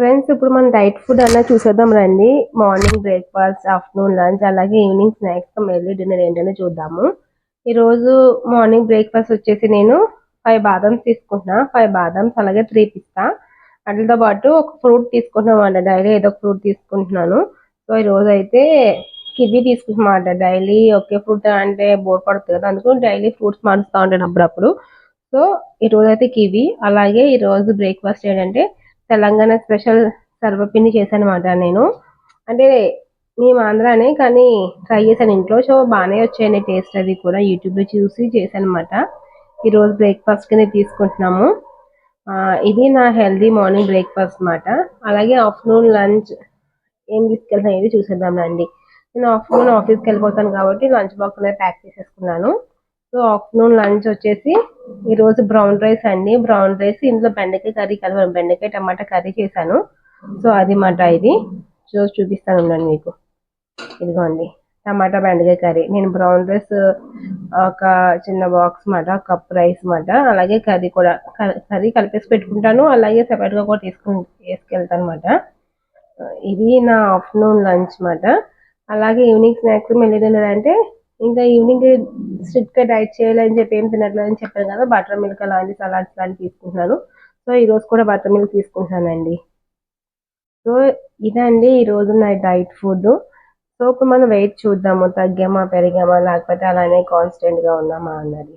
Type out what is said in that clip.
Friends, ఇప్పుడు మనం diet food అన్నా చూసేద్దాం రండి. మార్నింగ్ బ్రేక్ఫాస్ట్, ఆఫ్టర్నూన్ లంచ్, అలాగే ఈవినింగ్ స్నాక్స్, మెల్లి డిన్నర్ ఏంటనే చూద్దాము. ఈరోజు మార్నింగ్ బ్రేక్ఫాస్ట్ వచ్చేసి నేను 5 బాదమ్స్ తీసుకుంటున్నా. 5 బాదమ్స్ అలాగే 3 పిస్తా. వాటితో పాటు ఒక ఫ్రూట్ తీసుకుంటున్నాం. డైలీ ఏదో ఒక ఫ్రూట్ తీసుకుంటున్నాను. సో ఈరోజు అయితే కివీ తీసుకుంటున్నామాట. డైలీ ఒకే ఫ్రూట్ అంటే బోర్ పడుతుంది కదా, అందుకు డైలీ ఫ్రూట్స్ మారుస్తూ ఉంటాను అప్పుడప్పుడు. సో ఈరోజు అయితే కివీ. అలాగే ఈరోజు బ్రేక్ఫాస్ట్ ఏంటంటే తెలంగాణ స్పెషల్ సర్వపిండి చేశానమాట నేను. అంటే మేము ఆంధ్రానే కానీ ట్రై చేశాను ఇంట్లో. సో బాగానే వచ్చాయండి టేస్ట్ అది కూడా. యూట్యూబ్లో చూసి చేశాను అనమాట. ఈరోజు బ్రేక్ఫాస్ట్ కింద తీసుకుంటున్నాము. ఇది నా హెల్దీ మార్నింగ్ బ్రేక్ఫాస్ట్ అనమాట. అలాగే ఆఫ్టర్నూన్ లంచ్ ఏం తీసుకెళ్తాను అనేది చూసేద్దాం రండి. నేను ఆఫ్టర్నూన్ ఆఫీస్కి వెళ్ళిపోతాను కాబట్టి లంచ్ బాక్స్ అనేది ప్యాక్ చేసేసుకున్నాను. సో ఆఫ్టర్నూన్ లంచ్ వచ్చేసి ఈరోజు బ్రౌన్ రైస్ అండి. బ్రౌన్ రైస్ ఇంట్లో బెండకాయ కర్రీ కలిపి బెండకాయ టమాటా కర్రీ చేశాను. సో అది మాట ఇది చూపిస్తాను ఉండండి మీకు. ఇదిగోండి టమాటా బెండకాయ కర్రీ. నేను బ్రౌన్ రైస్ ఒక చిన్న బాక్స్ మాట, కప్ రైస్ మాట, అలాగే కర్రీ కూడా కర్రీ కలిపేసి పెట్టుకుంటాను. అలాగే సెపరేట్గా కూడా వేసుకెళ్తాను అనమాట. ఇది నా ఆఫ్టర్నూన్ లంచ్ మాట. అలాగే ఈవినింగ్ స్నాక్స్ మళ్ళీ అంటే ఇంకా ఈవినింగ్ స్ట్రిక్ట్గా డైట్ చేయాలని చెప్పి ఏం తినట్లేదని చెప్పాను కదా, బటర్ మిల్క్ అలాంటి సలాడ్స్ లాంటివి తీసుకుంటున్నాను. సో ఈరోజు కూడా బటర్ మిల్క్ తీసుకుంటున్నానండి. సో ఇదండి ఈరోజు నా డైట్ ఫుడ్. సో ఇప్పుడు మనం వెయిట్ చూద్దాము, తగ్గామా పెరిగామా లేకపోతే అలానే కాన్స్టెంట్గా ఉన్నామా అన్నది.